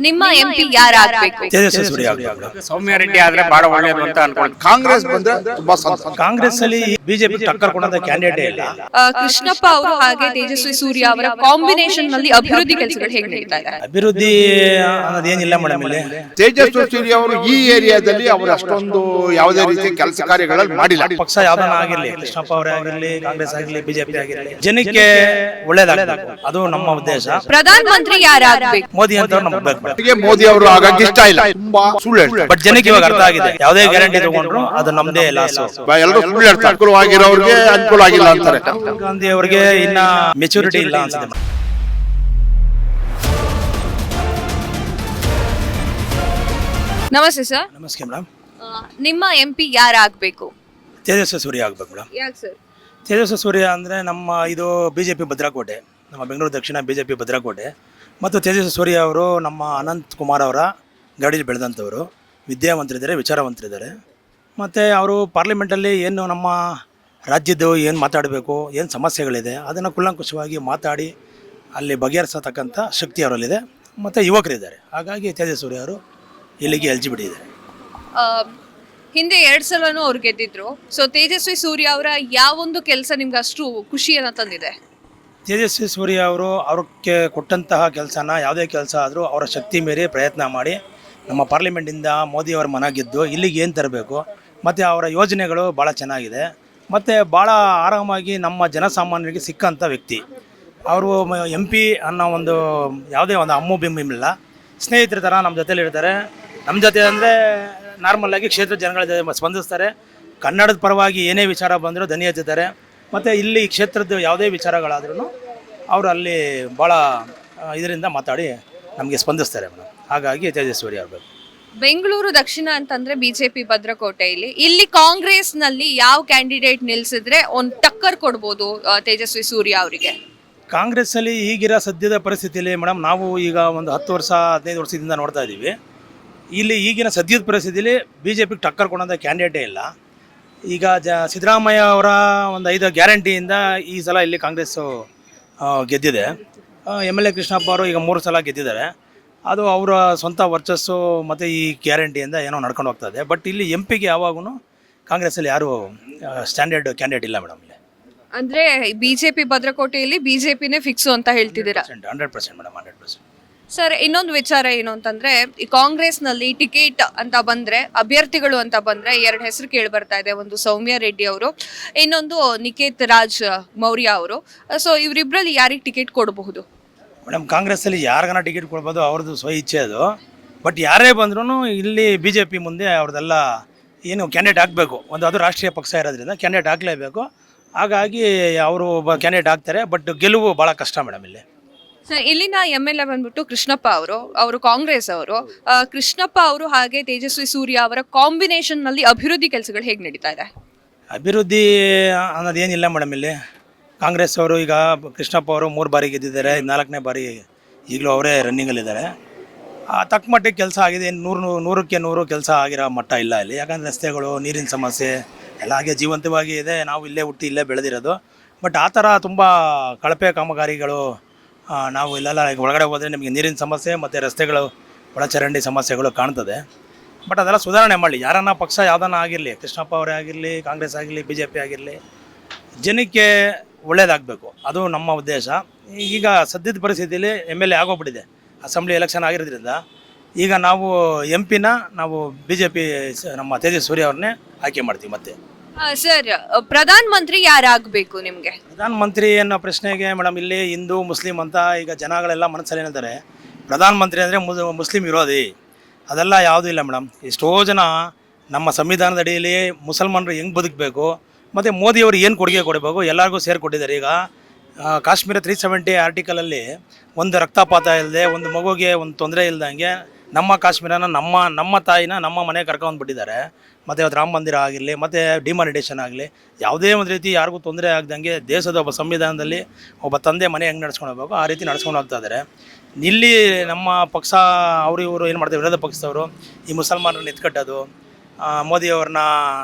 ನಿಮ್ಮ ಎಂಪಿ ಯಾರಾಗಬೇಕು? ತೇಜಸ್ವಿ ಸೂರ್ಯ ಆಗ್ಬೇಕು. ಸೌಮ್ಯ ರೆಡ್ಡಿ ಆದ್ರೆ ಬಹಳ ಒಳ್ಳೇದು ಅಂತ ಅನ್ಕೊಂಡು ಕಾಂಗ್ರೆಸ್ ಬಂದ್ರೆ ತುಂಬಾ ಸಂತೋಷ. ಕಾಂಗ್ರೆಸ್ ಅಲ್ಲಿ ಬಿಜೆಪಿ ಟಕ್ಕರ್ ಕೊಡೋದ ಕ್ಯಾಂಡಿಡೇಟ್ ಇಲ್ಲ. ಕೃಷ್ಣಪ್ಪ ಅವರು ಹಾಗೆ ತೇಜಸ್ವಿ ಸೂರ್ಯ ಅವರ ಕಾಂಬಿನೇಷನ್ ನಲ್ಲಿ ಅಭಿವೃದ್ಧಿ ಕೆಲಸಗಳು ಹೇಗೆ ನಡೀತಾ ಇದೆ? ಅಭಿವೃದ್ಧಿ ಅನ್ನೋದೇನಿಲ್ಲ ಮೇಡಮ್ ಇಲ್ಲಿ. ತೇಜಸ್ವಿ ಸೂರ್ಯ ಅವರು ಈ ಏರಿಯಾದಲ್ಲಿ ಅವರು ಅಷ್ಟೊಂದು ಯಾವುದೇ ರೀತಿ ಕೆಲಸ ಕಾರ್ಯಗಳಲ್ಲಿ ಮಾಡಿಲ್ಲ. ಪಕ್ಷ ಯಾವ್ದಾನ ಆಗಿರ್ಲಿ, ಕೃಷ್ಣಪ್ಪ ಅವರೇ ಆಗಿರ್ಲಿ, ಕಾಂಗ್ರೆಸ್ ಆಗಿರ್ಲಿ, ಬಿಜೆಪಿ ಆಗಿರ್ಲಿ, ಜನಕ್ಕೆ ಒಳ್ಳೇದಾಗಬೇಕು, ಅದು ನಮ್ಮ ಉದ್ದೇಶ. ಪ್ರಧಾನ ಮಂತ್ರಿ ಯಾರಾಗಬೇಕು? ಮೋದಿ ಅಂತ ನಮ್ಗೆ ಬೇಕು ಮೇಡಮ್. ಮೋದಿ ಅವರು ಆಗಾಗ ಇಷ್ಟ ಇಲ್ಲ, ತುಂಬಾ ಸುಳ್ಳು ಹೇಳ್ತಾರೆ. ಬಟ್ ಜನಕ್ಕೆ ಇವಾಗ ಅರ್ಥ ಆಗಿದೆ, ಯಾವುದೇ ಗ್ಯಾರಂಟಿ ತಗೊಂಡ್ರು ಅದು ನಮ್ದೇ ಲಾಸ್. ಎಲ್ಲರೂ ಸುಳ್ಳು ಹೇಳ್ತಾರೆ. ಅನುಕೂಲ ಆಗಿರೋರಿಗೆ ಅನುಕೂಲ ಆಗಿಲ್ಲ ಅಂತಾರೆ. ರಾಹುಲ್ ಗಾಂಧಿ ಅವರಿಗೆ ಇನ್ನ ಮೆಚುರಿಟಿ ಇಲ್ಲ ಅನ್ಸುತ್ತೆ. ನಮಸ್ತೆ ಸರ್. ನಮಸ್ಕಾರ ಮೇಡಮ್. ನಿಮ್ಮ ಎಂಪಿ ಯಾರಾಗಬೇಕು? ತೇಜಸ್ವಿ ಸೂರ್ಯ ಆಗ್ಬೇಕು ಮೇಡಮ್. ಯಾಕೆ ಸರ್? ತೇಜಸ್ವಿ ಸೂರ್ಯ ಅಂದರೆ ನಮ್ಮ ಇದು ಬಿಜೆಪಿ ಭದ್ರಕೋಟೆ, ನಮ್ಮ ಬೆಂಗಳೂರು ದಕ್ಷಿಣ ಬಿಜೆಪಿ ಭದ್ರಕೋಟೆ. ಮತ್ತು ತೇಜಸ್ವಿ ಸೂರ್ಯ ಅವರು ನಮ್ಮ ಅನಂತ್ ಕುಮಾರ್ ಅವರ ಗಾಡೀಲಿ ಬೆಳೆದಂಥವರು, ವಿದ್ಯಾವಂತರಿದ್ದಾರೆ, ವಿಚಾರವಂತರಿದ್ದಾರೆ. ಮತ್ತು ಅವರು ಪಾರ್ಲಿಮೆಂಟಲ್ಲಿ ಏನು ನಮ್ಮ ರಾಜ್ಯದ್ದು ಏನು ಮಾತಾಡಬೇಕು, ಏನು ಸಮಸ್ಯೆಗಳಿದೆ ಅದನ್ನು ಕೂಲಂಕುಷವಾಗಿ ಮಾತಾಡಿ ಅಲ್ಲಿ ಬಗೆಹರಿಸತಕ್ಕಂಥ ಶಕ್ತಿ ಅವರಲ್ಲಿದೆ. ಮತ್ತು ಯುವಕರಿದ್ದಾರೆ, ಹಾಗಾಗಿ ತೇಜಸ್ವಿ ಸೂರ್ಯ ಅವರು ಇಲ್ಲಿಗೆ ಎಲಿಜಿಬಿಲಿಟಿ ಇದೆ. ಹಿಂದೆ 2 ಸಲನೂ ಅವ್ರು ಗೆದ್ದಿದ್ರು. ಸೊ ತೇಜಸ್ವಿ ಸೂರ್ಯ ಅವರ ಯಾವೊಂದು ಕೆಲಸ ನಿಮ್ಗೆ ಅಷ್ಟು ಖುಷಿಯನ್ನ ತಂದಿದೆ? ತೇಜಸ್ವಿ ಸೂರ್ಯ ಅವರು ಅವ್ರಿಗೆ ಕೊಟ್ಟಂತಹ ಕೆಲಸನ ಯಾವುದೇ ಕೆಲಸ ಆದರೂ ಅವರ ಶಕ್ತಿ ಮೀರಿ ಪ್ರಯತ್ನ ಮಾಡಿ ನಮ್ಮ ಪಾರ್ಲಿಮೆಂಟಿಂದ ಮೋದಿಯವರ ಮನ ಗೆದ್ದು ಇಲ್ಲಿಗೆ ಏನು ತರಬೇಕು, ಮತ್ತು ಅವರ ಯೋಜನೆಗಳು ಭಾಳ ಚೆನ್ನಾಗಿದೆ. ಮತ್ತು ಭಾಳ ಆರಾಮಾಗಿ ನಮ್ಮ ಜನಸಾಮಾನ್ಯರಿಗೆ ಸಿಕ್ಕಂಥ ವ್ಯಕ್ತಿ ಅವರು. MP ಅನ್ನೋ ಒಂದು ಯಾವುದೇ ಒಂದು ಅಮ್ಮು ಬಿಂಬಿಲ್ಲ, ಸ್ನೇಹಿತರ ಥರ ನಮ್ಮ ಜೊತೆಲಿ ಇರ್ತಾರೆ. ನಮ್ಮ ಜೊತೆ ಅಂದರೆ ನಾರ್ಮಲಾಗಿ ಕ್ಷೇತ್ರ ಜನಗಳ ಜೊತೆ ಸ್ಪಂದಿಸ್ತಾರೆ. ಕನ್ನಡದ ಪರವಾಗಿ ಏನೇ ವಿಚಾರ ಬಂದರೂ ಧ್ವನಿ ಎತ್ತಿದ್ದಾರೆ. ಮತ್ತು ಇಲ್ಲಿ ಕ್ಷೇತ್ರದ ಯಾವುದೇ ವಿಚಾರಗಳಾದ್ರೂ ಅವರು ಅಲ್ಲಿ ಭಾಳ ಇದರಿಂದ ಮಾತಾಡಿ ನಮಗೆ ಸ್ಪಂದಿಸ್ತಾರೆ ಮೇಡಮ್. ಹಾಗಾಗಿ ತೇಜಸ್ವಿ ಆಗಬೇಕು. ಬೆಂಗಳೂರು ದಕ್ಷಿಣ ಅಂತಂದ್ರೆ ಬಿಜೆಪಿ ಭದ್ರಕೋಟೆಯಲ್ಲಿ, ಇಲ್ಲಿ ಕಾಂಗ್ರೆಸ್ನಲ್ಲಿ ಯಾವ ಕ್ಯಾಂಡಿಡೇಟ್ ನಿಲ್ಸಿದ್ರೆ ಒಂದು ಟಕ್ಕರ್ ಕೊಡ್ಬೋದು ತೇಜಸ್ವಿ ಸೂರ್ಯ ಅವರಿಗೆ? ಕಾಂಗ್ರೆಸ್ಸಲ್ಲಿ ಈಗಿರೋ ಸದ್ಯದ ಪರಿಸ್ಥಿತಿಯಲ್ಲಿ ಮೇಡಮ್, ನಾವು ಈಗ ಒಂದು 10 ವರ್ಷ 15 ವರ್ಷದಿಂದ ನೋಡ್ತಾ ಇದ್ದೀವಿ. ಇಲ್ಲಿ ಈಗಿನ ಸದ್ಯದ ಪರಿಸ್ಥಿತಿಯಲ್ಲಿ ಬಿಜೆಪಿಗೆ ಟಕ್ಕರ್ ಕೊಡೋಂಥ ಕ್ಯಾಂಡಿಡೇಟೇ ಇಲ್ಲ. ಈಗ ಸಿದ್ದರಾಮಯ್ಯ ಅವರ ಒಂದು 5 ಗ್ಯಾರಂಟಿಯಿಂದ ಈ ಸಲ ಇಲ್ಲಿ ಕಾಂಗ್ರೆಸ್ಸು ಗೆದ್ದಿದೆ. MLA ಕೃಷ್ಣಪ್ಪ ಅವರು ಈಗ 3 ಸಲ ಗೆದ್ದಿದ್ದಾರೆ. ಅದು ಅವರ ಸ್ವಂತ ವರ್ಚಸ್ಸು ಮತ್ತು ಈ ಗ್ಯಾರಂಟಿಯಿಂದ ಏನೋ ನಡ್ಕೊಂಡು ಹೋಗ್ತದೆ. ಬಟ್ ಇಲ್ಲಿ MP ಗೆ ಯಾವಾಗೂ ಕಾಂಗ್ರೆಸ್ಸಲ್ಲಿ ಯಾರೂ ಸ್ಟ್ಯಾಂಡರ್ಡ್ ಕ್ಯಾಂಡಿಡೇಟ್ ಇಲ್ಲ ಮೇಡಮ್. ಇಲ್ಲಿ ಅಂದ್ರೆ ಬಿಜೆಪಿ ಭದ್ರಕೋಟೆಯಲ್ಲಿ ಬಿಜೆಪಿನೇ ಫಿಕ್ಸು ಅಂತ ಹೇಳ್ತಿದ್ದೀರಾ? 100% ಮೇಡಮ್, 100%. ಸರ್, ಇನ್ನೊಂದು ವಿಚಾರ ಏನು ಅಂತಂದ್ರೆ, ಈ ಕಾಂಗ್ರೆಸ್ನಲ್ಲಿ ಟಿಕೆಟ್ ಅಂತ ಬಂದ್ರೆ, ಅಭ್ಯರ್ಥಿಗಳು ಅಂತ ಬಂದ್ರೆ 2 ಹೆಸರು ಕೇಳಿ ಬರ್ತಾ ಇದೆ. ಒಂದು ಸೌಮ್ಯ ರೆಡ್ಡಿ ಅವರು, ಇನ್ನೊಂದು ನಿಖೇತ್ ರಾಜ್ ಮೌರ್ಯ ಅವರು. ಸೊ ಇವರಿಬ್ಬರಲ್ಲಿ ಯಾರಿಗೆ ಟಿಕೆಟ್ ಕೊಡಬಹುದು ಮೇಡಮ್? ಕಾಂಗ್ರೆಸ್ಸಲ್ಲಿ ಯಾರಿಗಾನ ಟಿಕೆಟ್ ಕೊಡ್ಬೋದು, ಅವ್ರದ್ದು ಸ್ವ ಇಚ್ಛೆ ಅದು. ಬಟ್ ಯಾರೇ ಬಂದ್ರೂ ಇಲ್ಲಿ BJP ಮುಂದೆ ಅವ್ರದ್ದೆಲ್ಲ ಏನು ಕ್ಯಾಂಡಿಡೇಟ್ ಆಗಬೇಕು, ಒಂದು ಅದು ರಾಷ್ಟ್ರೀಯ ಪಕ್ಷ ಇರೋದ್ರಿಂದ ಕ್ಯಾಂಡಿಡೇಟ್ ಆಗಲೇಬೇಕು. ಹಾಗಾಗಿ ಅವರು ಒಬ್ಬ ಕ್ಯಾಂಡಿಡೇಟ್ ಆಗ್ತಾರೆ. ಬಟ್ ಗೆಲುವು ಭಾಳ ಕಷ್ಟ ಮೇಡಮ್ ಇಲ್ಲಿ. ಸರ್, ಇಲ್ಲಿನ MLA ಬಂದ್ಬಿಟ್ಟು ಕೃಷ್ಣಪ್ಪ ಅವರು ಕಾಂಗ್ರೆಸ್ ಅವರು. ಕೃಷ್ಣಪ್ಪ ಅವರು ಹಾಗೆ ತೇಜಸ್ವಿ ಸೂರ್ಯ ಅವರ ಕಾಂಬಿನೇಷನ್ ನಲ್ಲಿ ಅಭಿವೃದ್ಧಿ ಕೆಲಸಗಳು ಹೇಗೆ ನಡೀತಾ ಇದೆ? ಅಭಿವೃದ್ಧಿ ಅನ್ನೋದೇನಿಲ್ಲ ಮೇಡಮ್ ಇಲ್ಲಿ. ಕಾಂಗ್ರೆಸ್ ಅವರು ಈಗ ಕೃಷ್ಣಪ್ಪ ಅವರು 3 ಬಾರಿ ಗೆದ್ದಿದ್ದಾರೆ, 4ನೇ ಬಾರಿ ಈಗಲೂ ಅವರೇ ರನ್ನಿಂಗಲ್ಲಿದ್ದಾರೆ. ತಕ್ಕ ಮಟ್ಟಿಗೆ ಕೆಲಸ ಆಗಿದೆ. 100ಕ್ಕೆ 100 ಕೆಲಸ ಆಗಿರೋ ಮಟ್ಟ ಇಲ್ಲ ಇಲ್ಲಿ. ಯಾಕಂದರೆ ರಸ್ತೆಗಳು, ನೀರಿನ ಸಮಸ್ಯೆ ಎಲ್ಲ ಹಾಗೆ ಜೀವಂತವಾಗಿ ಇದೆ. ನಾವು ಇಲ್ಲೇ ಹುಟ್ಟಿ ಇಲ್ಲೇ ಬೆಳೆದಿರೋದು. ಬಟ್ ಆ ಥರ ತುಂಬ ಕಳಪೆ ಕಾಮಗಾರಿಗಳು ನಾವು ಇಲ್ಲೆಲ್ಲ ಒಳಗಡೆ ಹೋದರೆ ನಿಮಗೆ ನೀರಿನ ಸಮಸ್ಯೆ ಮತ್ತು ರಸ್ತೆಗಳು, ಒಳಚರಂಡಿ ಸಮಸ್ಯೆಗಳು ಕಾಣ್ತದೆ. ಬಟ್ ಅದೆಲ್ಲ ಸುಧಾರಣೆ ಮಾಡಲಿ. ಯಾರನ್ನ ಪಕ್ಷ ಯಾವುದನ್ನ ಆಗಿರಲಿ, ಕೃಷ್ಣಪ್ಪ ಅವರೇ ಆಗಿರಲಿ, ಕಾಂಗ್ರೆಸ್ ಆಗಿರಲಿ, BJP ಆಗಿರಲಿ, ಜನಕ್ಕೆ ಒಳ್ಳೇದಾಗಬೇಕು, ಅದು ನಮ್ಮ ಉದ್ದೇಶ. ಈಗ ಸದ್ಯದ ಪರಿಸ್ಥಿತಿಯಲ್ಲಿ MLA ಆಗೋಗ್ಬಿಟ್ಟಿದೆ. ಅಸೆಂಬ್ಲಿ ಎಲೆಕ್ಷನ್ ಆಗಿರೋದ್ರಿಂದ ಈಗ ನಾವು MP ನಾವು BJP ನಮ್ಮ ತೇಜಸ್ವಿ ಸೂರ್ಯ ಅವ್ರನ್ನೇ ಆಯ್ಕೆ ಮಾಡ್ತೀವಿ. ಮತ್ತೆ ಸರ್, ಪ್ರಧಾನ ಮಂತ್ರಿ ಯಾರಾಗಬೇಕು ನಿಮಗೆ? ಪ್ರಧಾನ ಮಂತ್ರಿ ಅನ್ನೋ ಪ್ರಶ್ನೆಗೆ ಮೇಡಮ್, ಇಲ್ಲಿ ಹಿಂದೂ ಮುಸ್ಲಿಂ ಅಂತ ಈಗ ಜನಗಳೆಲ್ಲ ಮನಸ್ಸಲ್ಲಿ ಏನಿದ್ದಾರೆ, ಪ್ರಧಾನ ಮಂತ್ರಿ ಅಂದರೆ ಮುಸ್ಲಿಂ ವಿರೋಧಿ, ಅದೆಲ್ಲ ಯಾವುದೂ ಇಲ್ಲ ಮೇಡಮ್. ಎಷ್ಟೋ ಜನ ನಮ್ಮ ಸಂವಿಧಾನದ ಅಡಿಯಲ್ಲಿ ಮುಸಲ್ಮಾನರು ಹೆಂಗೆ ಬದುಕಬೇಕು ಮತ್ತು ಮೋದಿಯವರು ಏನು ಕೊಡುಗೆ ಕೊಡಬೇಕು ಎಲ್ಲರಿಗೂ ಸೇರಿಕೊಟ್ಟಿದ್ದಾರೆ. ಈಗ ಕಾಶ್ಮೀರ 370 ಆರ್ಟಿಕಲಲ್ಲಿ ಒಂದು ರಕ್ತಪಾತ ಇಲ್ಲದೆ, ಒಂದು ಮಗುಗೆ ಒಂದು ತೊಂದರೆ ಇಲ್ದಂಗೆ ನಮ್ಮ ಕಾಶ್ಮೀರನ ನಮ್ಮ ತಾಯಿನ ನಮ್ಮ ಮನೆಗೆ ಕರ್ಕೊಂಡ್ಬಿಟ್ಟಿದ್ದಾರೆ. ಮತ್ತು ಇವತ್ತು ರಾಮ ಮಂದಿರ ಆಗಿರಲಿ, ಮತ್ತು ಡಿಮಾನಿಟೇಷನ್ ಆಗಲಿ, ಯಾವುದೇ ಒಂದು ರೀತಿ ಯಾರಿಗೂ ತೊಂದರೆ ಆಗ್ದಂಗೆ ದೇಶದ ಒಬ್ಬ ಸಂವಿಧಾನದಲ್ಲಿ ಒಬ್ಬ ತಂದೆ ಮನೆ ಹೆಂಗೆ ನಡ್ಸ್ಕೊಂಡು ಹೋಗ್ಬೇಕು ಆ ರೀತಿ ನಡ್ಸ್ಕೊಂಡು ಹೋಗ್ತಾ ಇದ್ದಾರೆ. ಇಲ್ಲಿ ನಮ್ಮ ಪಕ್ಷ ಇವರು ಏನು ಮಾಡ್ತಾರೆ, ವಿರೋಧ ಪಕ್ಷದವರು ಈ ಮುಸಲ್ಮಾನರನ್ನ ಎತ್ಕಟ್ಟೋದು, ಮೋದಿಯವ್ರನ್ನ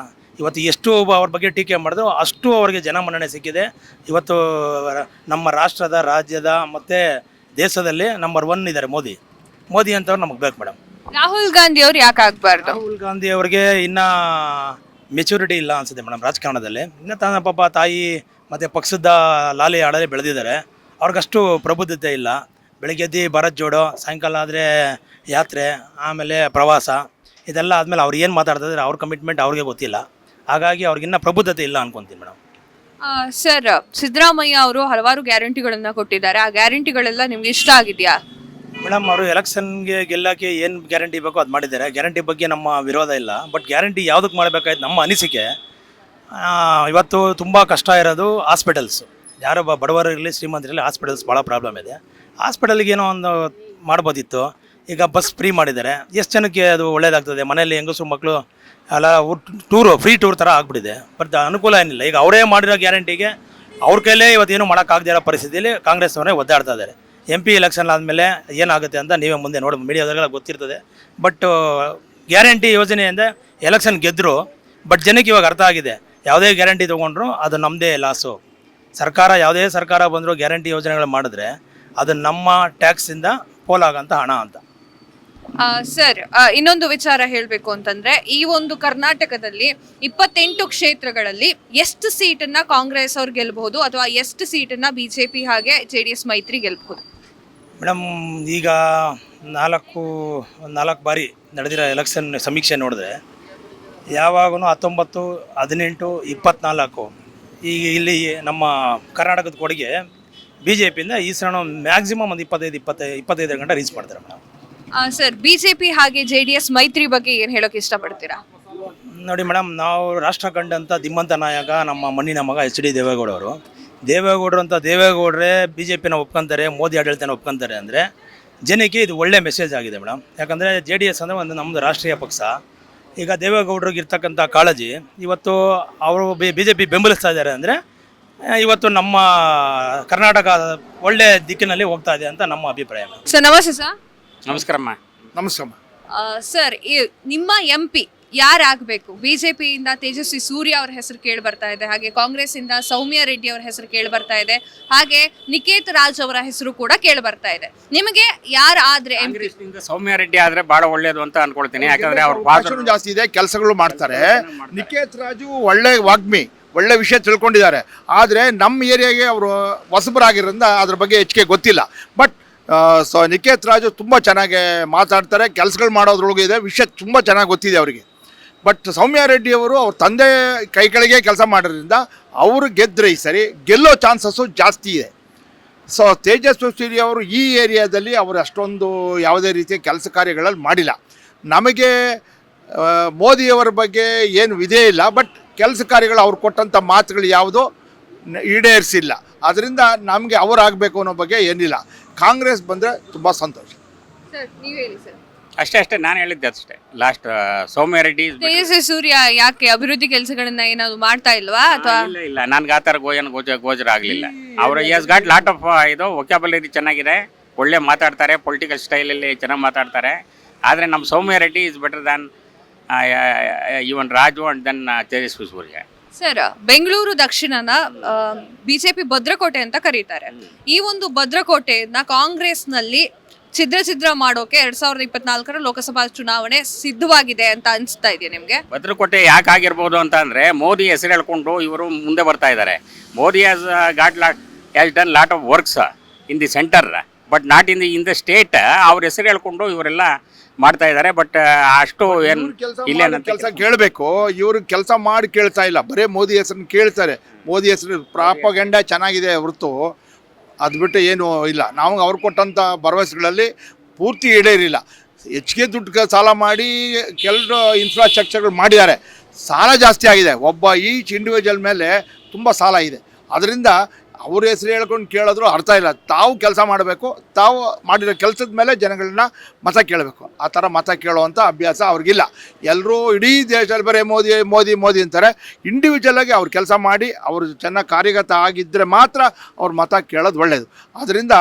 ಇವತ್ತು ಎಷ್ಟು ಅವ್ರ ಬಗ್ಗೆ ಟೀಕೆ ಮಾಡಿದ್ರು ಅಷ್ಟು ಅವರಿಗೆ ಜನಮನ್ನಣೆ ಸಿಕ್ಕಿದೆ. ಇವತ್ತು ನಮ್ಮ ರಾಷ್ಟ್ರದ, ರಾಜ್ಯದ ಮತ್ತು ದೇಶದಲ್ಲಿ ನಂಬರ್ 1 ಇದ್ದಾರೆ ಮೋದಿ. ಮೋದಿ ಅಂತವ್ರು ನಮಗೆ ಬೇಕು ಮೇಡಮ್. ರಾಹುಲ್ ಗಾಂಧಿ ಅವ್ರು ಯಾಕೆ ಆಗ್ಬಾರ್ದು? ರಾಹುಲ್ ಗಾಂಧಿ ಅವರಿಗೆ ಇನ್ನೂ ಮೆಚುರಿಟಿ ಇಲ್ಲ ಅನ್ಸುತ್ತೆ ಮೇಡಮ್ ರಾಜಕಾರಣದಲ್ಲಿ. ಇನ್ನು ಪಾಪ ತಾಯಿ ಮತ್ತು ಪಕ್ಷದ ಲಾಲಿ ಆಡಲೇ ಬೆಳೆದಿದ್ದಾರೆ. ಅವ್ರಿಗಷ್ಟು ಪ್ರಬುದ್ಧತೆ ಇಲ್ಲ. ಬೆಳಗ್ಗೆ ಎದ್ದು ಭಾರತ್ ಜೋಡೋ, ಸಾಯಂಕಾಲ ಆದರೆ ಯಾತ್ರೆ, ಆಮೇಲೆ ಪ್ರವಾಸ, ಇದೆಲ್ಲ ಆದಮೇಲೆ ಅವ್ರು ಏನು ಮಾತಾಡ್ತಿದ್ದಾರೆ ಅವ್ರ ಕಮಿಟ್ಮೆಂಟ್ ಅವ್ರಿಗೆ ಗೊತ್ತಿಲ್ಲ. ಹಾಗಾಗಿ ಅವ್ರಿಗಿನ್ನ ಪ್ರಬುದ್ಧತೆ ಇಲ್ಲ ಅನ್ಕೊತೀನಿ ಮೇಡಮ್. ಸರ್, ಸಿದ್ದರಾಮಯ್ಯ ಅವರು ಹಲವಾರು ಗ್ಯಾರಂಟಿಗಳನ್ನ ಕೊಟ್ಟಿದ್ದಾರೆ. ಆ ಗ್ಯಾರಂಟಿಗಳೆಲ್ಲ ನಿಮ್ಗೆ ಇಷ್ಟ ಆಗಿದೆಯಾ? ಮೇಡಮ್, ಅವರು ಎಲೆಕ್ಷನ್ಗೆ ಗೆಲ್ಲಕ್ಕೆ ಏನು ಗ್ಯಾರಂಟಿ ಬೇಕೋ ಅದು ಮಾಡಿದ್ದಾರೆ. ಗ್ಯಾರಂಟಿ ಬಗ್ಗೆ ನಮ್ಮ ವಿರೋಧ ಇಲ್ಲ. ಬಟ್ ಗ್ಯಾರಂಟಿ ಯಾವುದಕ್ಕೆ ಮಾಡಬೇಕಾಯ್ತು ನಮ್ಮ ಅನಿಸಿಕೆ, ಇವತ್ತು ತುಂಬ ಕಷ್ಟ ಇರೋದು ಹಾಸ್ಪಿಟಲ್ಸ್. ಯಾರೋ ಬಡವರಿರಲಿ ಶ್ರೀಮಂತರಿರಲಿ ಹಾಸ್ಪಿಟಲ್ಸ್ ಭಾಳ ಪ್ರಾಬ್ಲಮ್ ಇದೆ. ಹಾಸ್ಪಿಟಲ್ಗೆ ಏನೋ ಒಂದು ಮಾಡ್ಬೋದಿತ್ತು. ಈಗ ಬಸ್ ಫ್ರೀ ಮಾಡಿದ್ದಾರೆ. ಎಷ್ಟು ಜನಕ್ಕೆ ಅದು ಒಳ್ಳೇದಾಗ್ತದೆ? ಮನೆಯಲ್ಲಿ ಹೆಂಗಸರು ಮಕ್ಕಳು ಎಲ್ಲ ಫ್ರೀ ಟೂರ್ ಥರ ಆಗ್ಬಿಟ್ಟಿದೆ. ಬಟ್ ಅನುಕೂಲ ಏನಿಲ್ಲ. ಈಗ ಅವರೇ ಮಾಡಿರೋ ಗ್ಯಾರಂಟಿಗೆ ಅವ್ರ ಕೈಲೇ ಇವತ್ತೇನು ಮಾಡೋಕ್ಕಾಗದೇ ಇರೋ ಪರಿಸ್ಥಿತಿಯಲ್ಲಿ ಕಾಂಗ್ರೆಸ್ ಅವರೇ ಒದ್ದಾಡ್ತಾ ಇದ್ದಾರೆ. MP ಎಲೆಕ್ಷನ್ ಆದಮೇಲೆ ಏನಾಗುತ್ತೆ ಅಂತ ನೀವೇ ಮುಂದೆ ನೋಡಿ ಮೀಡಿಯಾದಲ್ಲೆಲ್ಲ ಗೊತ್ತಿರ್ತದೆ. ಬಟ್ ಗ್ಯಾರಂಟಿ ಯೋಜನೆಯಿಂದ ಎಲೆಕ್ಷನ್ ಗೆದ್ದರು. ಬಟ್ ಜನಕ್ಕೆ ಇವಾಗ ಅರ್ಥ ಆಗಿದೆ, ಯಾವುದೇ ಗ್ಯಾರಂಟಿ ತೊಗೊಂಡ್ರು ಅದು ನಮ್ಮದೇ ಲಾಸು. ಸರ್ಕಾರ ಯಾವುದೇ ಸರ್ಕಾರ ಬಂದರೂ ಗ್ಯಾರಂಟಿ ಯೋಜನೆಗಳು ಮಾಡಿದ್ರೆ ಅದು ನಮ್ಮ ಟ್ಯಾಕ್ಸಿಂದ ಪೋಲಾಗಂಥ ಹಣ ಅಂತ. ಸರ್, ಇನ್ನೊಂದು ವಿಚಾರ ಹೇಳಬೇಕು ಅಂತಂದ್ರೆ, ಈ ಒಂದು ಕರ್ನಾಟಕದಲ್ಲಿ 28 ಕ್ಷೇತ್ರಗಳಲ್ಲಿ ಎಷ್ಟು ಸೀಟನ್ನ ಕಾಂಗ್ರೆಸ್ ಅವ್ರು ಗೆಲ್ಲಬಹುದು ಅಥವಾ ಎಷ್ಟು ಸೀಟನ್ನ BJP ಹಾಗೆ JDS ಮೈತ್ರಿ ಗೆಲ್ಲಬಹುದು? ಮೇಡಮ್, ಈಗ ನಾಲ್ಕು ಬಾರಿ ನಡೆದಿರೋ ಎಲೆಕ್ಷನ್ ಸಮೀಕ್ಷೆ ನೋಡಿದ್ರೆ ಯಾವಾಗೂ 19, 18, 24 ಈಗ ಇಲ್ಲಿ ನಮ್ಮ ಕರ್ನಾಟಕದ ಕೊಡುಗೆ BJPಯಿಂದ ಈ ಸಲ ಮ್ಯಾಕ್ಸಿಮಮ್ ಒಂದು 25 ಗಂಟೆ ರೀಚ್ ಮಾಡ್ತಾರೆ ಮೇಡಮ್. ಸರ್, BJP ಹಾಗೆ JDS ಮೈತ್ರಿ ಬಗ್ಗೆ ಏನು ಹೇಳೋಕೆ ಇಷ್ಟಪಡ್ತೀರಾ? ನೋಡಿ ಮೇಡಮ್, ನಾವು ರಾಷ್ಟ್ರ ಕಂಡಂಥ ಧೀಮಂತ ನಾಯಕ ನಮ್ಮ ಮಣ್ಣಿನ ಮಗ HD ದೇವೇಗೌಡವರು. ದೇವೇಗೌಡರು ಅಂತ ದೇವೇಗೌಡರೇ BJPನ ಒಪ್ಕೊಂತಾರೆ, ಮೋದಿ ಆಡಳಿತನ ಒಪ್ಕೊಂತಾರೆ ಅಂದರೆ ಜನಕ್ಕೆ ಇದು ಒಳ್ಳೆ ಮೆಸೇಜ್ ಆಗಿದೆ ಮೇಡಮ್. ಯಾಕಂದರೆ JDS ಅಂದರೆ ಒಂದು ನಮ್ಮದು ರಾಷ್ಟ್ರೀಯ ಪಕ್ಷ. ಈಗ ದೇವೇಗೌಡರಿಗೆ ಇರ್ತಕ್ಕಂಥ ಕಾಳಜಿ ಇವತ್ತು ಅವರು BJP ಬೆಂಬಲಿಸ್ತಾ ಇದ್ದಾರೆ ಅಂದರೆ ಇವತ್ತು ನಮ್ಮ ಕರ್ನಾಟಕ ಒಳ್ಳೆ ದಿಕ್ಕಿನಲ್ಲಿ ಹೋಗ್ತಾ ಇದೆ ಅಂತ ನಮ್ಮ ಅಭಿಪ್ರಾಯ. ಸರ್, ನಮಸ್ತೆ ಸರ್. ನಮಸ್ಕಾರಮ್ಮ. ನಮಸ್ಕಾರ. ಸರ್, ನಿಮ್ಮ MP ಯಾರಾಗಬೇಕು? BJP ಇಂದ ತೇಜಸ್ವಿ ಸೂರ್ಯ ಅವರ ಹೆಸರು ಕೇಳಿ ಬರ್ತಾ ಇದೆ, ಹಾಗೆ ಕಾಂಗ್ರೆಸ್ ಇಂದ ಸೌಮ್ಯ ರೆಡ್ಡಿ ಅವರ ಹೆಸರು ಕೇಳಿ ಬರ್ತಾ ಇದೆ, ಹಾಗೆ ನಿಕೇತ್ ರಾಜ್ ಅವರ ಹೆಸರು ಕೂಡ ಕೇಳಿ ಬರ್ತಾ ಇದೆ. ನಿಮಗೆ ಯಾರು ಆದ್ರೆ MP? ಸೌಮ್ಯ ರೆಡ್ಡಿ ಆದ್ರೆ ಬಹಳ ಒಳ್ಳೇದು ಅಂತ ಅನ್ಕೊಳ್ತೀನಿ. ಯಾಕಂದ್ರೆ ಅವ್ರ ಭಾಷಣ ಜಾಸ್ತಿ ಇದೆ, ಕೆಲಸಗಳು ಮಾಡ್ತಾರೆ. ನಿಕೇತ್ ರಾಜು ಒಳ್ಳೆ ವಾಗ್ಮಿ, ಒಳ್ಳೆ ವಿಷಯ ತಿಳ್ಕೊಂಡಿದ್ದಾರೆ. ಆದರೆ ನಮ್ಮ ಏರಿಯಾಗೆ ಅವರು ಹೊಸಬರಾಗಿರೋದ್ರಿಂದ ಅದ್ರ ಬಗ್ಗೆ ಹೆಚ್ಚಿಗೆ ಗೊತ್ತಿಲ್ಲ. ಬಟ್ ನಿಕೇತ್ ರಾಜು ತುಂಬ ಚೆನ್ನಾಗಿ ಮಾತಾಡ್ತಾರೆ, ಕೆಲಸಗಳು ಮಾಡೋದ್ರೊಳಗೆ ಇದೆ, ವಿಷಯ ತುಂಬ ಚೆನ್ನಾಗಿ ಗೊತ್ತಿದೆ ಅವರಿಗೆ. ಬಟ್ ಸೌಮ್ಯ ರೆಡ್ಡಿ ಅವರು ಅವ್ರ ತಂದೆ ಕೈ ಕೆಳಗೆ ಕೆಲಸ ಮಾಡೋದ್ರಿಂದ ಅವರು ಗೆದ್ದರೆ ಈ ಸರಿ ಗೆಲ್ಲೋ ಚಾನ್ಸಸ್ಸು ಜಾಸ್ತಿ ಇದೆ. ಸೊ ತೇಜಸ್ವಿ ಸೂರ್ಯ ಅವರು ಈ ಏರಿಯಾದಲ್ಲಿ ಅವರು ಅಷ್ಟೊಂದು ಯಾವುದೇ ರೀತಿಯ ಕೆಲಸ ಕಾರ್ಯಗಳಲ್ಲಿ ಮಾಡಿಲ್ಲ. ನಮಗೆ ಮೋದಿಯವರ ಬಗ್ಗೆ ಏನು ಇದೇ ಇಲ್ಲ. ಬಟ್ ಕೆಲಸ ಕಾರ್ಯಗಳು ಅವ್ರು ಕೊಟ್ಟಂಥ ಮಾತುಗಳು ಯಾವುದೋ ಈಡೇರಿಸಿಲ್ಲ. ಅದರಿಂದ ನಮಗೆ ಅವರಾಗಬೇಕು ಅನ್ನೋ ಬಗ್ಗೆ ಏನಿಲ್ಲ. ಕಾಂಗ್ರೆಸ್ ಬಂದರೆ ತುಂಬ ಸಂತೋಷ. ಅಷ್ಟೇ ನಾನು ಹೇಳಿದ್ದೆ ಅಷ್ಟೇ. ಲಾಸ್ಟ್ ಸೌಮ್ಯ ರೆಡ್ಡಿ. ತೇಜಸ್ವಿ ಸೂರ್ಯ ಯಾಕೆ ಅಭಿವೃದ್ಧಿ ಕೆಲಸಗಳನ್ನ ಏನಾದ್ರು ಮಾಡ್ತಾ ಇಲ್ವಾ ಅಥವಾ? ಇಲ್ಲ, ನನ್ಗೆ ಆ ಥರ ಗೋಚರ ಆಗಲಿಲ್ಲ. ಅವರು ಎಸ್ ಗಾಟ್ ಲಾಟ್ ಆಫ್ ಇದು ವೊಕ್ಯಾಬುಲರಿ ಚೆನ್ನಾಗಿದೆ, ಒಳ್ಳೆ ಮಾತಾಡ್ತಾರೆ, ಪೊಲಿಟಿಕಲ್ ಸ್ಟೈಲಲ್ಲಿ ಚೆನ್ನಾಗಿ ಮಾತಾಡ್ತಾರೆ. ಆದರೆ ನಮ್ಮ Sowmya Reddy is better than even Raju and then Tejasvi Surya. Sir, Bengaluru ದಕ್ಷಿಣನ BJP ಭದ್ರಕೋಟೆ ಅಂತ ಕರೀತಾರೆ. ಈ ಒಂದು ಭದ್ರಕೋಟೆಯನ್ನ ಕಾಂಗ್ರೆಸ್ನಲ್ಲಿ ಛಿದ್ರ ಮಾಡೋಕೆ 2024 ಲೋಕಸಭಾ ಚುನಾವಣೆ ಸಿದ್ಧವಾಗಿದೆ ಅಂತ ಅನಿಸ್ತಾ ಇದೆಯಾ ನಿಮಗೆ? ಭದ್ರಕೋಟೆ ಯಾಕೆ ಆಗಿರ್ಬೋದು ಅಂತ ಅಂದರೆ, ಮೋದಿ ಹೆಸರು ಹೇಳ್ಕೊಂಡು ಇವರು ಮುಂದೆ ಬರ್ತಾ ಇದ್ದಾರೆ. Modi has done lot of works in the centre but not in the state. ಅವ್ರ ಹೆಸರು ಹೇಳ್ಕೊಂಡು ಇವರೆಲ್ಲ ಮಾಡ್ತಾ ಇದ್ದಾರೆ. ಬಟ್ ಅಷ್ಟು ಏನು ಕೆಲಸ ಕೇಳಬೇಕು, ಇವರು ಕೆಲಸ ಮಾಡಿ ಕೇಳ್ತಾ ಇಲ್ಲ, ಬರೀ ಮೋದಿ ಹೆಸರನ್ನ ಕೇಳ್ತಾರೆ. ಮೋದಿ ಹೆಸರು ಪ್ರಾಪಗಂಡ ಚೆನ್ನಾಗಿದೆ ಹೊರತು ಅದು ಬಿಟ್ಟು ಏನೂ ಇಲ್ಲ. ನಾವು ಅವ್ರು ಕೊಟ್ಟಂಥ ಭರವಸೆಗಳಲ್ಲಿ ಪೂರ್ತಿ ಈಡೇರಿಲ್ಲ. ಹೆಚ್ಚಿಗೆ ದುಡ್ಡು ಸಾಲ ಮಾಡಿ ಕೆಲವು ಇನ್ಫ್ರಾಸ್ಟ್ರಕ್ಚರ್ಗಳು ಮಾಡಿದ್ದಾರೆ. ಸಾಲ ಜಾಸ್ತಿ ಆಗಿದೆ. ಒಬ್ಬ ಈಚ್ ಇಂಡಿವಿಜುವಲ್ ಮೇಲೆ ತುಂಬ ಸಾಲ ಇದೆ. ಅದರಿಂದ ಅವ್ರ ಹೆಸರು ಹೇಳ್ಕೊಂಡು ಕೇಳಿದ್ರು ಅರ್ಥ ಇಲ್ಲ. ತಾವು ಕೆಲಸ ಮಾಡಬೇಕು, ತಾವು ಮಾಡಿರೋ ಕೆಲಸದ ಮೇಲೆ ಜನಗಳನ್ನ ಮತ ಕೇಳಬೇಕು. ಆ ಥರ ಮತ ಕೇಳುವಂಥ ಅಭ್ಯಾಸ ಅವ್ರಿಗಿಲ್ಲ. ಎಲ್ಲರೂ ಇಡೀ ದೇಶದಲ್ಲಿ ಬರೀ ಮೋದಿ ಮೋದಿ ಮೋದಿ ಅಂತಾರೆ. ಇಂಡಿವಿಜುವಲಾಗಿ ಅವ್ರು ಕೆಲಸ ಮಾಡಿ ಅವರು ಚೆನ್ನಾಗಿ ಕಾರ್ಯಗತ ಆಗಿದ್ದರೆ ಮಾತ್ರ ಅವ್ರ ಮತ ಕೇಳೋದು ಒಳ್ಳೆಯದು. ಅದರಿಂದ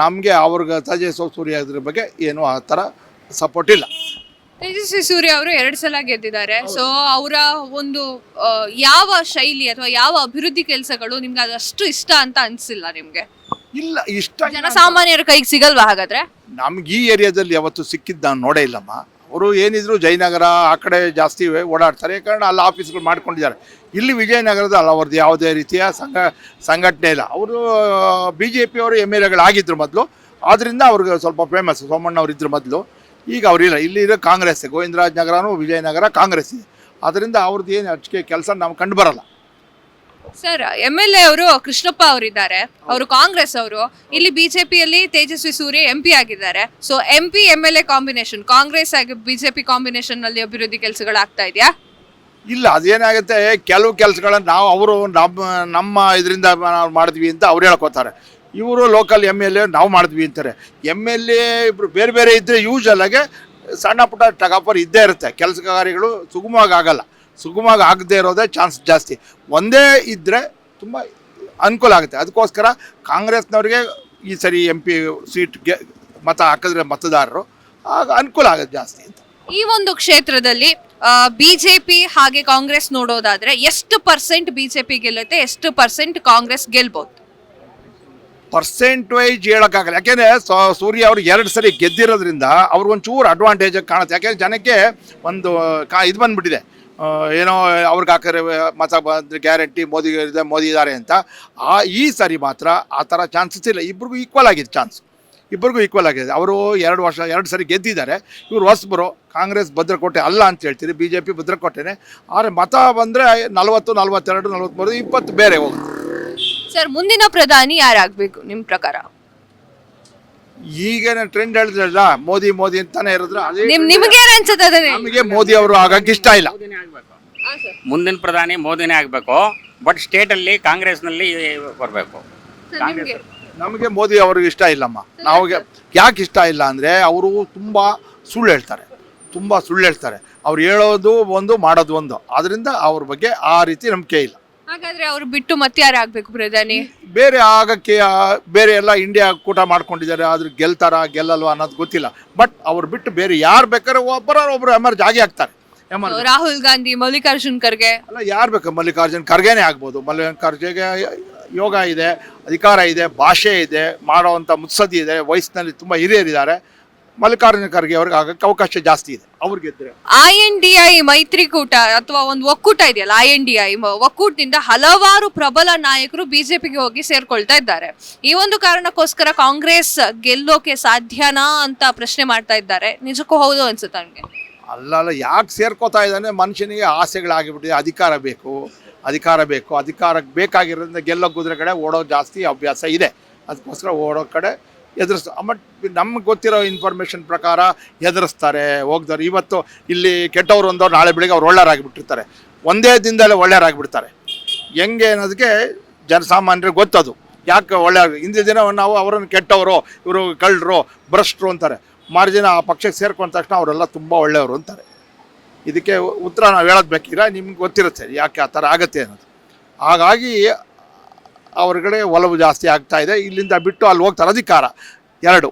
ನಮಗೆ ಅವ್ರಿಗೆ ತೇಜಸ್ವಿ ಸೂರ್ಯ ಇದ್ರ ಬಗ್ಗೆ ಏನೂ ಆ ಥರ ಸಪೋರ್ಟ್ ಇಲ್ಲ. ತೇಜಸ್ವಿ ಸೂರ್ಯ ಅವರು 2 ಸಲ ಗೆದ್ದಿದ್ದಾರೆ. ಸೊ ಅವರ ಒಂದು ಯಾವ ಶೈಲಿ ಅಥವಾ ಯಾವ ಅಭಿವೃದ್ಧಿ ಕೆಲಸಗಳು ನಿಮ್ಗೆ ಅದಷ್ಟು ಇಷ್ಟ ಅಂತ ಅನಿಸಿಲ್ಲ ನಿಮಗೆ? ಇಲ್ಲ ಇಷ್ಟ ಜನಸಾಮಾನ್ಯರ ಕೈಗೆ ಸಿಗಲ್ವಾ ಹಾಗಾದ್ರೆ? ನಮ್ಗೆ ಈ ಏರಿಯಾದಲ್ಲಿ ಯಾವತ್ತು ಸಿಕ್ಕಿದ್ದು ನಾನು ನೋಡೇ ಇಲ್ಲಮ್ಮ. ಅವರು ಏನಿದ್ರು ಜಯನಗರ ಆ ಕಡೆ ಜಾಸ್ತಿ ಓಡಾಡ್ತಾರೆ, ಕಾರಣ ಅಲ್ಲಿ ಆಫೀಸ್ಗಳು ಮಾಡ್ಕೊಂಡಿದ್ದಾರೆ. ಇಲ್ಲಿ ವಿಜಯನಗರದ ಅಲ್ಲ, ಅವ್ರದ್ದು ಯಾವುದೇ ರೀತಿಯ ಸಂಘಟನೆ ಇಲ್ಲ. ಅವರು BJP ಅವರು MLAಗಳಾಗಿದ್ದರು ಮೊದಲು, ಆದ್ದರಿಂದ ಅವ್ರಿಗೆ ಸ್ವಲ್ಪ ಫೇಮಸ್. ಸೋಮಣ್ಣ ಅವರು ಇದ್ರು ಮೊದಲು, ಈಗ ಅವರಿಲ್ಲ. ಇಲ್ಲಿರೋ ಕಾಂಗ್ರೆಸ್, ಗೋವಿಂದರಾಜ್ ನಗರನೂ ವಿಜಯನಗರ ಕಾಂಗ್ರೆಸ್ ಇದೆ. ಅದರಿಂದ ಅವ್ರದ್ದು ಏನು ಅಷ್ಟೇ ಕೆಲಸ ನಾವು ಕಂಡು ಬರಲ್ಲ. ಸರ್, MLA ಅವರು ಕೃಷ್ಣಪ್ಪ ಅವರಿದ್ದಾರೆ, ಅವರು ಕಾಂಗ್ರೆಸ್ ಅವರು. ಇಲ್ಲಿ ಬಿಜೆಪಿಯಲ್ಲಿ ತೇಜಸ್ವಿ ಸೂರ್ಯ MP ಆಗಿದ್ದಾರೆ. So MP MLA combination, Congress ಆಗಿ BJP ಕಾಂಬಿನೇಷನ್ ನಲ್ಲಿ ಅಭಿವೃದ್ಧಿ ಕೆಲಸಗಳಾಗ್ತಾ ಇದೆಯಾ? ಇಲ್ಲ, ಅದೇನಾಗುತ್ತೆ, ಕೆಲವು ಕೆಲಸಗಳನ್ನ ನಾವು ಅವರು ನಮ್ಮ ಇದರಿಂದ ನಾವು ಮಾಡಿದ್ವಿ ಅಂತ ಅವ್ರು ಹೇಳ್ಕೊತಾರೆ. ಇವರು ಲೋಕಲ್ MLA ನಾವು ಮಾಡಿದ್ವಿ ಅಂತಾರೆ. MLA ಇಬ್ಬರು ಬೇರೆ ಬೇರೆ ಇದ್ದರೆ ಯೂಶಲ್ ಆಗಿ ಸಣ್ಣ ಪುಟ್ಟ ಟಗಾಪರ್ ಇದ್ದೇ ಇರುತ್ತೆ. ಕೆಲಸ ಕಾರ್ಯಗಳು ಸುಗಮವಾಗಿ ಆಗಲ್ಲ. ಸುಗಮವಾಗಿ ಆಗದೇ ಇರೋದೇ ಚಾನ್ಸ್ ಜಾಸ್ತಿ. ಒಂದೇ ಇದ್ದರೆ ತುಂಬ ಅನುಕೂಲ ಆಗುತ್ತೆ. ಅದಕ್ಕೋಸ್ಕರ ಕಾಂಗ್ರೆಸ್ನವ್ರಿಗೆ ಈ ಸರಿ MP ಸೀಟ್ಗೆ ಮತ ಹಾಕಿದ್ರೆ ಮತದಾರರು ಆಗ ಅನುಕೂಲ ಆಗುತ್ತೆ ಜಾಸ್ತಿ ಅಂತ. ಈ ಒಂದು ಕ್ಷೇತ್ರದಲ್ಲಿ BJP ಹಾಗೆ ಕಾಂಗ್ರೆಸ್ ನೋಡೋದಾದ್ರೆ ಎಷ್ಟು % BJP ಗೆಲ್ಲುತ್ತೆ, ಎಷ್ಟು % ಕಾಂಗ್ರೆಸ್ ಗೆಲ್ಬಹುದು? ಪರ್ಸೆಂಟ್ ವೈಸ್ ಹೇಳೋಕ್ಕಾಗಲ್ಲ. ಯಾಕೆಂದರೆ ಸೂರ್ಯ ಅವರು 2 ಸರಿ ಗೆದ್ದಿರೋದ್ರಿಂದ ಅವ್ರಿಗೊಂಚೂರು ಅಡ್ವಾಂಟೇಜ್ ಕಾಣುತ್ತೆ. ಯಾಕೆಂದರೆ ಜನಕ್ಕೆ ಒಂದು ಇದು ಬಂದುಬಿಟ್ಟಿದೆ, ಏನೋ ಅವ್ರಿಗೆ ಹಾಕಿದ್ರೆ ಮತ ಬಂದರೆ ಗ್ಯಾರಂಟಿ ಮೋದಿ ಇದ್ದಾರೆ ಅಂತ. ಈ ಸರಿ ಮಾತ್ರ ಆ ಥರ ಚಾನ್ಸಸ್ ಇಲ್ಲ. ಇಬ್ರಿಗೂ ಈಕ್ವಲ್ ಆಗಿದೆ ಚಾನ್ಸ್, ಇಬ್ಬರಿಗೂ ಈಕ್ವಲ್ ಆಗಿದೆ. ಅವರು 2 ಸರಿ ಗೆದ್ದಿದ್ದಾರೆ. ಇವರು ಹೊಸಬರು. ಕಾಂಗ್ರೆಸ್ ಭದ್ರಕೋಟೆ ಅಲ್ಲ ಅಂತ ಹೇಳ್ತೀರಿ, BJP ಭದ್ರಕೋಟೆನೇ. ಆದರೆ ಮತ ಬಂದರೆ 40, 42, 43, 20 ಬೇರೆ ಹೋಗುತ್ತೆ. ಸರ್, ಮುಂದಿನ ಪ್ರಧಾನಿ ಯಾರಾಗಬೇಕು ನಿಮ್ಮ ಪ್ರಕಾರ? ಈಗೇನು ಟ್ರೆಂಡ್ ಹೇಳಿದ್ರಲ್ಲ, ಮೋದಿ ಅಂತಾನೆ ಇರೋದ್ರ, ಅದೇ ನಿಮಗೆ ಅನ್ಸುತ್ತೆ? ನಮಗೆ ಮೋದಿ ಅವರು ಆಗಕ್ಕೆ ಇಷ್ಟ ಇಲ್ಲ. ಮುಂದಿನ ಪ್ರಧಾನಿ ಮೋದಿನೇ ಆಗಬೇಕು. ಬಟ್ ಸ್ಟೇಟಲ್ಲಿ ಕಾಂಗ್ರೆಸ್ನಲ್ಲಿ ಬರಬೇಕು. ನಮಗೆ ಮೋದಿ ಅವ್ರಿಗೆ ಇಷ್ಟ ಇಲ್ಲಮ್ಮ. ನಮಗೆ ಯಾಕೆ ಇಷ್ಟ ಇಲ್ಲ ಅಂದರೆ ಅವರು ತುಂಬ ಸುಳ್ಳು ಹೇಳ್ತಾರೆ. ಅವ್ರು ಹೇಳೋದು ಒಂದು, ಮಾಡೋದು ಒಂದು. ಆದ್ದರಿಂದ ಅವ್ರ ಬಗ್ಗೆ ಆ ರೀತಿ ನಂಬಿಕೆ ಇಲ್ಲ. ಹಾಗಾದ್ರೆ ಅವ್ರು ಬಿಟ್ಟು ಮತ್ತೆ ಯಾರು ಆಗ್ಬೇಕು ಪ್ರಧಾನಿ? ಬೇರೆ ಆಗಕ್ಕೆ ಬೇರೆ ಎಲ್ಲ ಇಂಡಿಯಾ ಕೂಟ ಮಾಡ್ಕೊಂಡಿದ್ದಾರೆ. ಆದ್ರೆ ಗೆಲ್ಲಲ್ವಾ ಅನ್ನೋದು ಗೊತ್ತಿಲ್ಲ. ಬಟ್ ಅವ್ರು ಬಿಟ್ಟು ಬೇರೆ ಯಾರು ಬೇಕಾದ್ರೆ ಒಬ್ಬರು ಎಮರ್ಜ್ ಆಗಿ ಆಗ್ತಾರೆ. ರಾಹುಲ್ ಗಾಂಧಿ, ಮಲ್ಲಿಕಾರ್ಜುನ್ ಖರ್ಗೆ ಅಲ್ಲ, ಯಾರು ಬೇಕು? ಮಲ್ಲಿಕಾರ್ಜುನ್ ಖರ್ಗೆನೇ ಆಗ್ಬೋದು. ಮಲ್ಲಿಕಾರ್ಜುನ್ಗೆ ಯೋಗ ಇದೆ, ಅಧಿಕಾರ ಇದೆ, ಭಾಷೆ ಇದೆ, ಮಾಡೋವಂಥ ಮುತ್ಸದ್ದಿ ಇದೆ, ವಯಸ್ಸಿನಲ್ಲಿ ತುಂಬ ಹಿರಿಯರಿದ್ದಾರೆ. ಮಲ್ಲಿಕಾರ್ಜುನ ಖರ್ಗೆ ಅವ್ರಿಗೆ ಆಗಕ್ಕೆ ಅವಕಾಶ ಜಾಸ್ತಿ ಇದೆ. ಅವ್ರಿಗೆ ಗೆದ್ರೆ INDI ಮೈತ್ರಿಕೂಟ ಅಥವಾ ಒಂದು ಒಕ್ಕೂಟ ಇದೆಯಲ್ಲ, INDI ಒಕ್ಕೂಟದಿಂದ ಹಲವಾರು ಪ್ರಬಲ ನಾಯಕರು BJPಗೆ ಹೋಗಿ ಸೇರ್ಕೊಳ್ತಾ ಇದ್ದಾರೆ. ಈ ಒಂದು ಕಾರಣಕ್ಕೋಸ್ಕರ ಕಾಂಗ್ರೆಸ್ ಗೆಲ್ಲೋಕೆ ಸಾಧ್ಯನಾ ಅಂತ ಪ್ರಶ್ನೆ ಮಾಡ್ತಾ ಇದ್ದಾರೆ. ನಿಜಕ್ಕೂ ಹೌದು ಅನ್ಸುತ್ತೆ ನನಗೆ? ಅಲ್ಲ, ಯಾಕೆ ಸೇರ್ಕೋತಾ ಇದ್ದಾನೆ? ಮನುಷ್ಯನಿಗೆ ಆಸೆಗಳಾಗಿಬಿಟ್ಟಿದೆ. ಅಧಿಕಾರಕ್ಕೆ ಬೇಕಾಗಿರೋದ್ರಿಂದ ಗೆಲ್ಲೋ ಕುದುರೆ ಕಡೆ ಓಡೋ ಜಾಸ್ತಿ ಅಭ್ಯಾಸ ಇದೆ. ಅದಕ್ಕೋಸ್ಕರ ಓಡೋ ಕಡೆ ಬಟ್ ನಮ್ಗೆ ಗೊತ್ತಿರೋ ಇನ್ಫಾರ್ಮೇಷನ್ ಪ್ರಕಾರ ಎದುರಿಸ್ತಾರೆ, ಹೋಗ್ತಾರೆ. ಇವತ್ತು ಇಲ್ಲಿ ಕೆಟ್ಟವರು ಒಂದವ್ರು ನಾಳೆ ಬೆಳಿಗ್ಗೆ ಅವ್ರು ಒಳ್ಳೆಯರಾಗಿಬಿಟ್ಟಿರ್ತಾರೆ. ಒಂದೇ ದಿನದಲ್ಲೇ ಒಳ್ಳೆಯರಾಗಿಬಿಡ್ತಾರೆ. ಹೆಂಗೆ ಅನ್ನೋದಕ್ಕೆ ಜನಸಾಮಾನ್ಯರಿಗೆ ಗೊತ್ತದು. ಯಾಕೆ ಹಿಂದಿನ ದಿನ ನಾವು ಅವರನ್ನು ಕೆಟ್ಟವರು, ಇವರು ಕಳ್ಳರು, ಭ್ರಷ್ಟರು ಅಂತಾರೆ. ಮಾರ್ಜಿನ ಆ ಪಕ್ಷಕ್ಕೆ ಸೇರ್ಕೊಂಡ ತಕ್ಷಣ ಅವರೆಲ್ಲ ತುಂಬ ಒಳ್ಳೆಯವರು ಅಂತಾರೆ. ಇದಕ್ಕೆ ಉತ್ತರ ನಾವು ಹೇಳೋದು ಬೇಕಿಲ್ಲ, ನಿಮ್ಗೆ ಗೊತ್ತಿರುತ್ತೆ ಯಾಕೆ ಆ ಥರ ಆಗುತ್ತೆ ಅನ್ನೋದು. ಹಾಗಾಗಿ ಅವ್ರಗಡೆ ಒಲವು ಜಾಸ್ತಿ ಆಗ್ತಾ ಇದೆ. ಇಲ್ಲಿಂದ ಬಿಟ್ಟು ಅಲ್ಲಿ ಹೋಗ್ತಾರೆ. ಅಧಿಕಾರ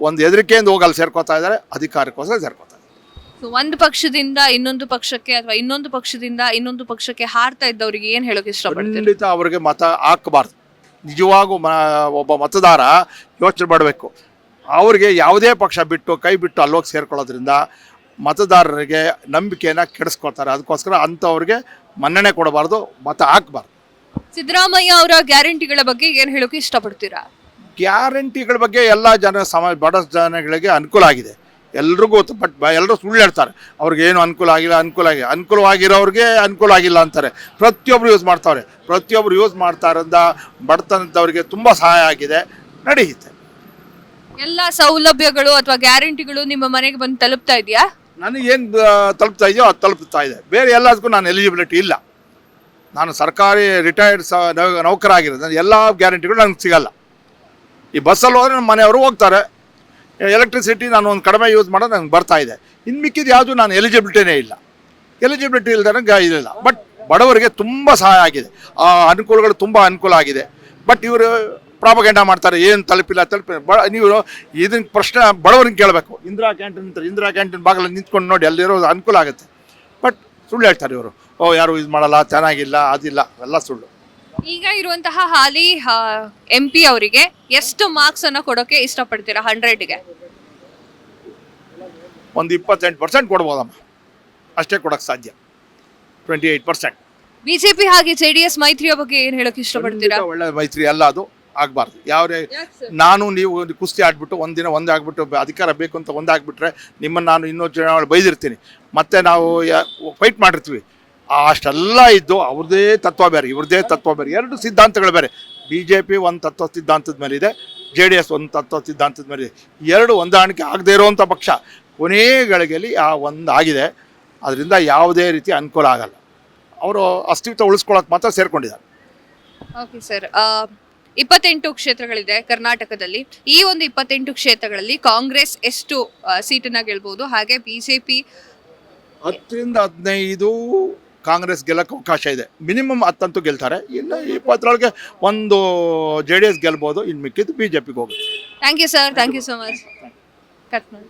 ಒಂದು ಹೆದರಿಕೆಯಿಂದ ಹೋಗಿ ಅಲ್ಲಿ ಸೇರ್ಕೋತಾ ಇದ್ದಾರೆ, ಅಧಿಕಾರಕ್ಕೋಸ್ಕರ ಸೇರ್ಕೋತಾ ಇದ್ದಾರೆ. ಒಂದು ಪಕ್ಷದಿಂದ ಇನ್ನೊಂದು ಪಕ್ಷಕ್ಕೆ ಅಥವಾ ಇನ್ನೊಂದು ಪಕ್ಷದಿಂದ ಇನ್ನೊಂದು ಪಕ್ಷಕ್ಕೆ ಹಾರ್ತಾ ಇದ್ದವ್ರಿಗೆ ಏನು ಹೇಳೋಕೆ ಇಷ್ಟಪಡ್ತೀರಿ? ಖಂಡಿತ ಅವ್ರಿಗೆ ಮತ ಹಾಕಬಾರ್ದು. ನಿಜವಾಗೂ ಒಬ್ಬ ಮತದಾರ ಯೋಚನೆ ಮಾಡಬೇಕು. ಅವ್ರಿಗೆ ಯಾವುದೇ ಪಕ್ಷ ಕೈ ಬಿಟ್ಟು ಅಲ್ಲೋಗಿ ಸೇರ್ಕೊಳ್ಳೋದ್ರಿಂದ ಮತದಾರರಿಗೆ ನಂಬಿಕೆಯನ್ನು ಕೆಡಿಸ್ಕೊಳ್ತಾರೆ. ಅದಕ್ಕೋಸ್ಕರ ಅಂಥವ್ರಿಗೆ ಮನ್ನಣೆ ಕೊಡಬಾರ್ದು, ಮತ ಹಾಕಬಾರ್ದು. ಸಿದ್ದರಾಮಯ್ಯ ಅವರ ಗ್ಯಾರಂಟಿಗಳ ಬಗ್ಗೆ ಏನು ಹೇಳೋಕೆ ಇಷ್ಟಪಡ್ತೀರಾ? ಗ್ಯಾರಂಟಿಗಳ ಬಗ್ಗೆ ಎಲ್ಲ ಬಡ ಜನಗಳಿಗೆ ಅನುಕೂಲ ಆಗಿದೆ, ಎಲ್ರಿಗೂ ಗೊತ್ತು. ಬಟ್ ಎಲ್ಲರೂ ಸುಳ್ಳು ಹೇಳ್ತಾರೆ. ಅವ್ರಿಗೆ ಏನು ಅನುಕೂಲ ಅನುಕೂಲವಾಗಿರೋರಿಗೆ ಅನುಕೂಲ ಆಗಿಲ್ಲ ಅಂತಾರೆ. ಪ್ರತಿಯೊಬ್ಬರು ಯೂಸ್ ಮಾಡ್ತಾರಿಂದ ಬಡತನದವರಿಗೆ ತುಂಬ ಸಹಾಯ ಆಗಿದೆ, ನಡೆಯುತ್ತೆ. ಎಲ್ಲ ಸೌಲಭ್ಯಗಳು ಅಥವಾ ಗ್ಯಾರಂಟಿಗಳು ನಿಮ್ಮ ಮನೆಗೆ ಬಂದು ತಲುಪ್ತಾ ಇದೆಯಾ? ನನಗೇನು ತಲುಪ್ತಾ ಇದೆಯೋ ಅದು ತಲುಪ್ತಾ ಇದೆ. ಬೇರೆ ಎಲ್ಲದಕ್ಕೂ ನಾನು ಎಲಿಜಿಬಿಲಿಟಿ ಇಲ್ಲ. ನಾನು ಸರ್ಕಾರಿ ರಿಟೈರ್ಡ್ ನೌಕರ ಆಗಿರೋದು. ಎಲ್ಲ ಗ್ಯಾರಂಟಿಗಳು ನನಗೆ ಸಿಗಲ್ಲ. ಈ ಬಸ್ಸಲ್ಲಿ ಹೋದರೆ ನಮ್ಮ ಮನೆಯವರು ಹೋಗ್ತಾರೆ. ಎಲೆಕ್ಟ್ರಿಸಿಟಿ ನಾನು ಒಂದು ಕಡಿಮೆ ಯೂಸ್ ಮಾಡೋದು ನನಗೆ ಬರ್ತಾ ಇದೆ. ಇನ್ನು ಮಿಕ್ಕಿದ ಯಾವುದು ನಾನು ಎಲಿಜಿಬಿಲಿಟಿನೇ ಇಲ್ಲ. ಎಲಿಜಿಬಿಲಿಟಿ ಇಲ್ದೇ ಇಲ್ಲ. ಬಟ್ ಬಡವರಿಗೆ ತುಂಬ ಸಹಾಯ ಆಗಿದೆ, ಆ ಅನುಕೂಲಗಳು ತುಂಬ ಅನುಕೂಲ ಆಗಿದೆ. ಬಟ್ ಇವರು ಪ್ರಾಪಗಂಡ ಮಾಡ್ತಾರೆ, ಏನು ತಲುಪಿಲ್ಲ. ನೀವು ಇದನ್ನ ಪ್ರಶ್ನೆ ಬಡವರಿಗೆ ಕೇಳಬೇಕು. ಇಂದಿರಾ ಕ್ಯಾಂಟೀನ್ ಬಾಗಿಲಲ್ಲಿ ನಿಂತ್ಕೊಂಡು ನೋಡಿ, ಅಲ್ಲಿರೋದು ಅನುಕೂಲ ಆಗುತ್ತೆ. ಬಟ್ ಸುಳ್ಳು ಹೇಳ್ತಾರೆ ಇವರು. ಯಾರು ಇದು ಮಾಡಲ್ಲ, ಚೆನ್ನಾಗಿಲ್ಲ, ಅದಿಲ್ಲ, ಎಲ್ಲ ಸುಳ್ಳು. ಈಗ ಇರುವಂತಹ ಹಾಲಿ MP ಅವರಿಗೆ ಎಷ್ಟು ಮಾರ್ಕ್ಸ್ ಅನ್ನ ಕೊಡೋಕೆ ಇಷ್ಟಪಡ್ತೀರಾ 100ಗೆ? ಒಂದು 28% ಕೊಡ್ಬೋದಮ್ಮ, ಅಷ್ಟೇ ಕೊಡೋಕ್ಕೆ ಸಾಧ್ಯ. 28%. ಬಿಜೆಪಿ ಹಾಗೆ JDS ಮೈತ್ರಿಯ ಬಗ್ಗೆ ಏನ್ ಹೇಳೋಕೆ ಇಷ್ಟಪಡ್ತೀರಾ? ಒಳ್ಳೆ ಮೈತ್ರಿ ಅಲ್ಲ, ಅದು ಆಗಬಾರ್ದು. ಯಾವುದೇ ನಾನು ನೀವು ಕುಸ್ತಿ ಆಡ್ಬಿಟ್ಟು ಒಂದಿನ ಒಂದಾಗ್ಬಿಟ್ಟು ಅಧಿಕಾರ ಬೇಕು ಅಂತ ಒಂದಾಗ್ಬಿಟ್ರೆ ನಿಮ್ಮನ್ನು ನಾನು ಇನ್ನೊಂದು ಚುನಾವಣೆ ಬೈದಿರ್ತೀನಿ, ಮತ್ತೆ ನಾವು ಫೈಟ್ ಮಾಡಿರ್ತೀವಿ. ಅಷ್ಟೆಲ್ಲ ಇದ್ದು ಅವ್ರದ್ದೇ ತತ್ವ ಬೇರೆ, ಇವ್ರದ್ದೇ ತತ್ವ ಬೇರೆ, ಎರಡು ಸಿದ್ಧಾಂತಗಳು ಬೇರೆ. BJP ಒಂದು ತತ್ವ ಸಿದ್ಧಾಂತದ ಮೇಲೆ ಇದೆ, JDS ಒಂದು ತತ್ವ ಸಿದ್ಧಾಂತದ ಮೇಲೆ ಇದೆ. ಎರಡು ಹೊಂದಾಣಿಕೆ ಆಗದೇ ಇರೋವಂಥ ಪಕ್ಷ. ಕೊನೇ ಗಳಿಗೆಯಲ್ಲಿ ಆ ಒಂದು ಆಗಿದೆ, ಅದರಿಂದ ಯಾವುದೇ ರೀತಿ ಅನುಕೂಲ ಆಗಲ್ಲ. ಅವರು ಅಸ್ತಿತ್ವ ಉಳಿಸ್ಕೊಳ್ಳೋಕೆ ಮಾತ್ರ ಸೇರ್ಕೊಂಡಿದ್ದಾರೆ. ಓಕೆ ಸರ್, 28 ಕ್ಷೇತ್ರಗಳಿದೆ ಕರ್ನಾಟಕದಲ್ಲಿ. ಈ ಒಂದು 28 ಕ್ಷೇತ್ರಗಳಲ್ಲಿ ಕಾಂಗ್ರೆಸ್ ಎಷ್ಟು ಸೀಟನ್ನ ಗೆಲ್ಬಹುದು, ಹಾಗೆ ಬಿಜೆಪಿ 10-15 ಕಾಂಗ್ರೆಸ್ ಗೆಲ್ಲಕ್ಕೆ ಅವಕಾಶ ಇದೆ. ಮಿನಿಮಮ್ 10 ಗೆಲ್ತಾರೆ. ಇನ್ನು 20ರೊಳಗೆ ಒಂದು JDS ಗೆಲ್ಬೋದು, ಇನ್ನು ಮಿಕ್ಕಿದ್ದು BJPಗೆ ಹೋಗುತ್ತೆ. Thank you sir, thank you so much. Cut ಮಾಡಿ.